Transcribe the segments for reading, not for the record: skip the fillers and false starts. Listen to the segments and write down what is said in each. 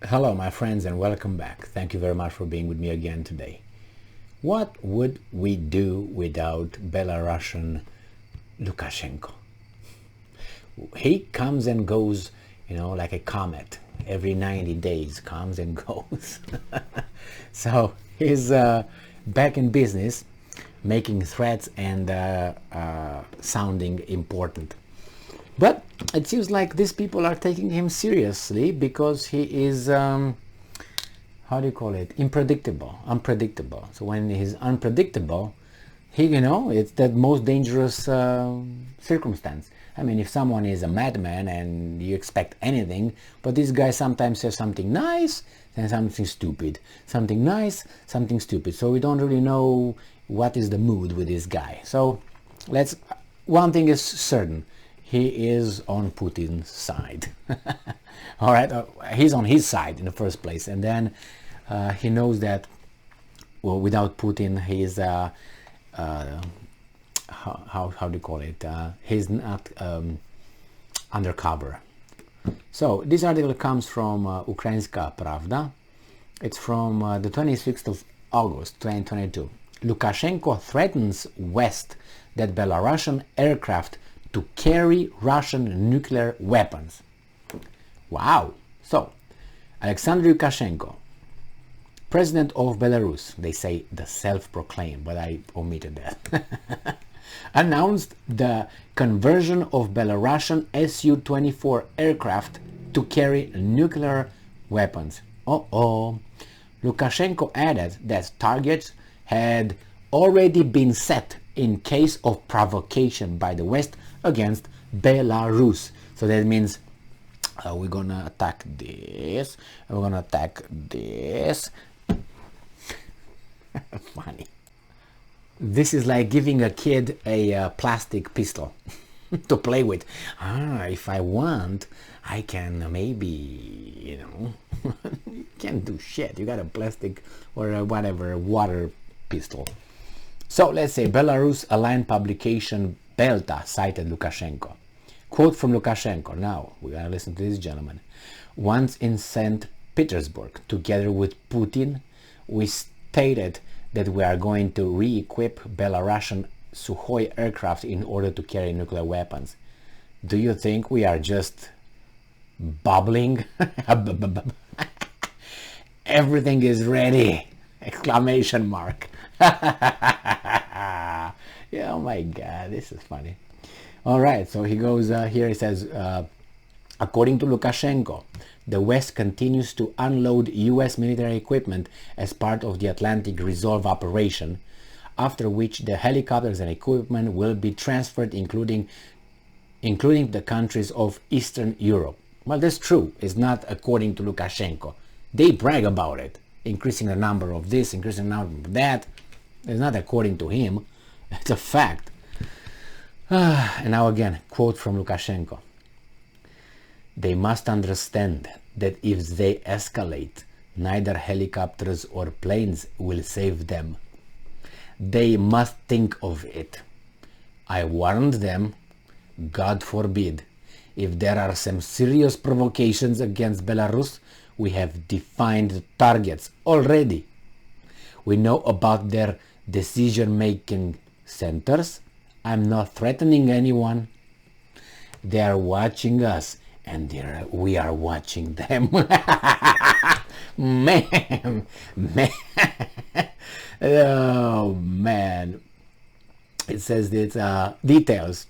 Hello, my friends, and welcome back. Thank you very much for being with me again today. What would we do without Belarusian Lukashenko? He comes and goes, like a comet. Every 90 days comes and goes. So he's back in business, making threats and sounding important. But it seems like these people are taking him seriously because he is, how do you call it, unpredictable. So when he's unpredictable, it's the most dangerous circumstance. I mean, if someone is a madman and you expect anything, but this guy sometimes says something nice, then something stupid. Something nice, something stupid. So we don't really know what is the mood with this guy. So one thing is certain. He is on Putin's side. All right, he's on his side in the first place, and then he knows that, well, without Putin, he's how do you call it? He's not undercover. So this article comes from Ukrainska Pravda. It's from the 26th of August 2022. Lukashenko threatens West that Belarusian aircraft to carry Russian nuclear weapons. Wow. So, Alexander Lukashenko, president of Belarus, they say the self-proclaimed, but I omitted that, announced the conversion of Belarusian Su-24 aircraft to carry nuclear weapons. Lukashenko added that targets had already been set in case of provocation by the West against Belarus. So that means we're gonna attack this, we're gonna attack this. Funny. This is like giving a kid a plastic pistol to play with. If I want, I can maybe, you can't do shit. You got a plastic or a whatever water pistol. So let's say Belarus aligned publication Belta cited Lukashenko. Quote from Lukashenko. Now we're gonna listen to this gentleman. Once in St. Petersburg, together with Putin, we stated that we are going to re-equip Belarusian Sukhoi aircraft in order to carry nuclear weapons. Do you think we are just bubbling? Everything is ready! Exclamation mark. Yeah, oh my god, this is funny. All right, so he goes here. He says, according to Lukashenko, the West continues to unload US military equipment as part of the Atlantic Resolve operation, after which the helicopters and equipment will be transferred, including the countries of Eastern Europe. Well, that's true. It's not according to Lukashenko. They brag about it, increasing the number of this, increasing the number of that. It's not according to him. It's a fact. And now again, quote from Lukashenko. They must understand that if they escalate, neither helicopters or planes will save them. They must think of it. I warned them, God forbid, if there are some serious provocations against Belarus, we have defined targets already. We know about their decision-making centers. I'm not threatening anyone. They are watching us, and we are watching them. man. Oh man. It says that details.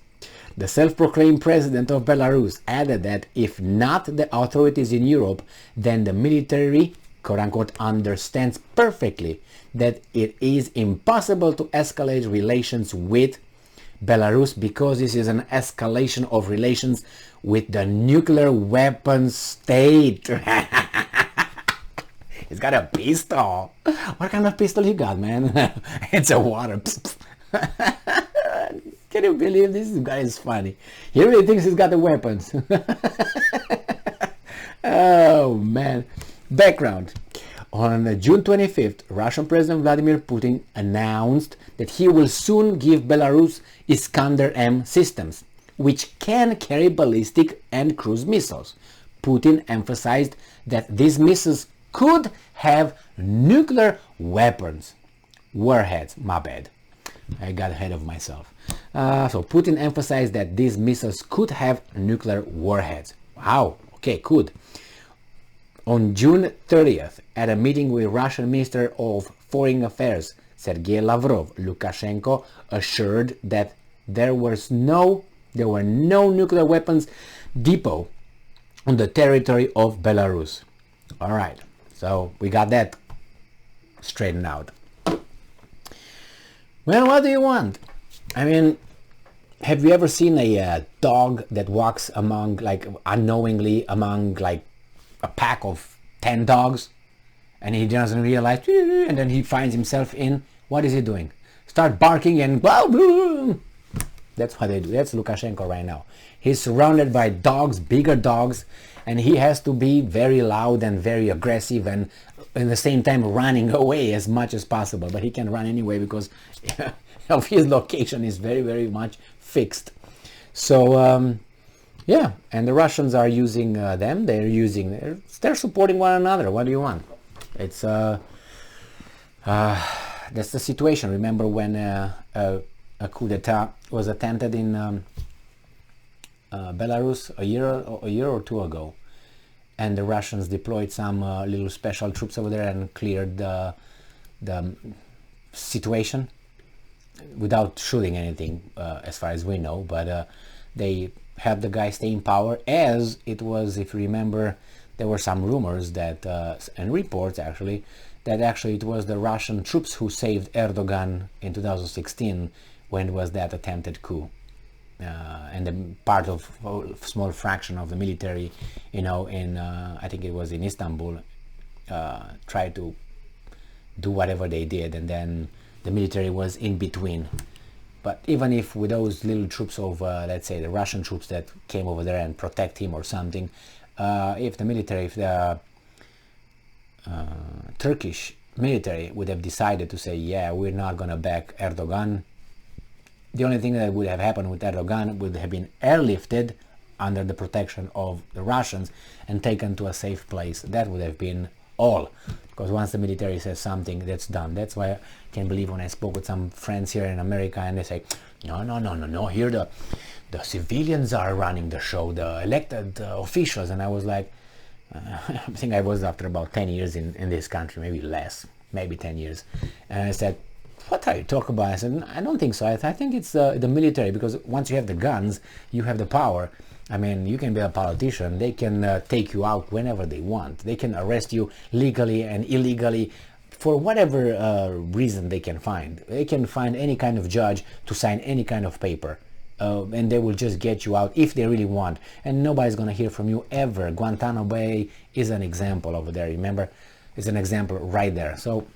The self-proclaimed president of Belarus added that if not the authorities in Europe, then the military, quote-unquote, understands perfectly that it is impossible to escalate relations with Belarus because this is an escalation of relations with the nuclear weapons state. He's got a pistol. What kind of pistol you got, man? It's a water. Can you believe this guy is funny? He really thinks he's got the weapons. Oh man. Background. On June 25th, Russian President Vladimir Putin announced that he will soon give Belarus Iskander-M systems, which can carry ballistic and cruise missiles. Putin emphasized that these missiles could have nuclear weapons. Warheads, my bad. I got ahead of myself. So Putin emphasized that these missiles could have nuclear warheads. Wow, okay, could. On June 30th, at a meeting with Russian Minister of Foreign Affairs, Sergei Lavrov, Lukashenko assured that there were no nuclear weapons depot on the territory of Belarus. All right, so we got that straightened out. Well, what do you want? I mean, have you ever seen a dog that walks among, like, unknowingly among, like, a pack of 10 dogs, and he doesn't realize, and then he finds himself in, what is he doing? Start barking and blah, blah. That's what they do. That's Lukashenko right now. He's surrounded by dogs, bigger dogs, and he has to be very loud and very aggressive and at the same time running away as much as possible. But he can run anyway because of his location is very, very much fixed. So yeah, and the Russians are using them. They're supporting one another. What do you want? It's that's the situation. Remember when a coup d'etat was attempted in Belarus a year or two ago, and the Russians deployed some little special troops over there and cleared the situation without shooting anything, as far as we know. But they have the guy stay in power, as it was, if you remember, there were some rumors that and reports actually that it was the Russian troops who saved Erdogan in 2016 when it was that attempted coup. And the part of a small fraction of the military, in I think it was in Istanbul, tried to do whatever they did, and then the military was in between. But even if with those little troops of, let's say, the Russian troops that came over there and protect him or something, if the Turkish military would have decided to say, yeah, we're not going to back Erdogan, the only thing that would have happened with Erdogan would have been airlifted under the protection of the Russians and taken to a safe place. That would have been all. Because once the military says something, that's done. That's why I can't believe when I spoke with some friends here in America and they say, no, here the civilians are running the show, the elected officials. And I was like, I think I was after about 10 years in this country, maybe less, maybe 10 years. And I said, what are you talking about? I said, I don't think so. I think it's the military, because once you have the guns, you have the power. I mean, you can be a politician. They can take you out whenever they want. They can arrest you legally and illegally for whatever reason they can find. They can find any kind of judge to sign any kind of paper. And they will just get you out if they really want. And nobody's going to hear from you ever. Guantanamo Bay is an example over there. Remember? It's an example right there. So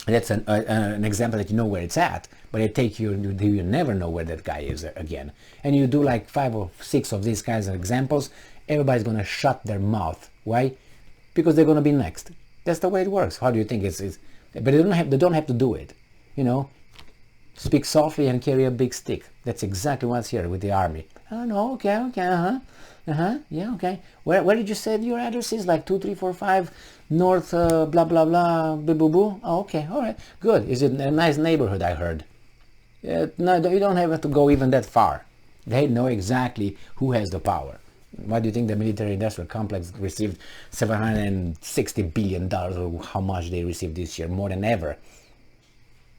that's an example that you know where it's at, but it takes you never know where that guy is again. And you do like 5 or 6 of these kinds of examples, everybody's going to shut their mouth. Why? Because they're going to be next. That's the way it works. How do you think it's but they don't have to do it. Speak softly and carry a big stick. That's exactly what's here with the army. Oh no, okay, yeah, okay. Where did you say your address is? Like 2345 North blah blah blah boo boo boo. Oh, okay, all right, good. Is it a nice neighborhood? I heard. No, you don't have to go even that far. They know exactly who has the power. Why do you think the military-industrial complex received $760 billion, or how much they received this year? More than ever.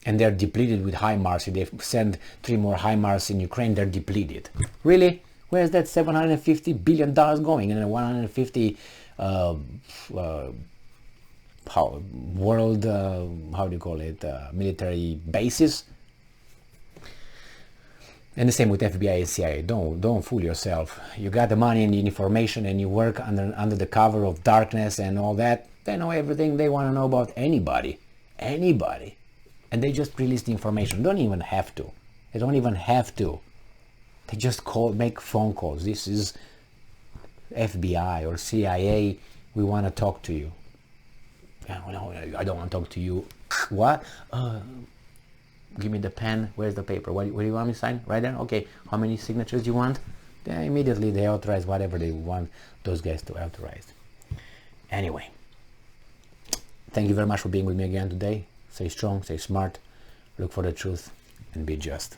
And they're depleted with HIMARS. If they send 3 more HIMARS in Ukraine, they're depleted. Really? Where's that $750 billion going? And 150 world, how do you call it, military bases? And the same with FBI and CIA. Don't fool yourself. You got the money and the information, and you work under the cover of darkness and all that. They know everything they want to know about anybody. And they just release the information. They don't even have to. They just make phone calls. This is FBI or CIA. We want to talk to you. Yeah, no, I don't want to talk to you. What? Give me the pen. Where's the paper? What do you want me to sign? Right there? Okay. How many signatures do you want? Then immediately they authorize whatever they want those guys to authorize. Anyway, thank you very much for being with me again today. Stay strong, stay smart, look for the truth, and be just.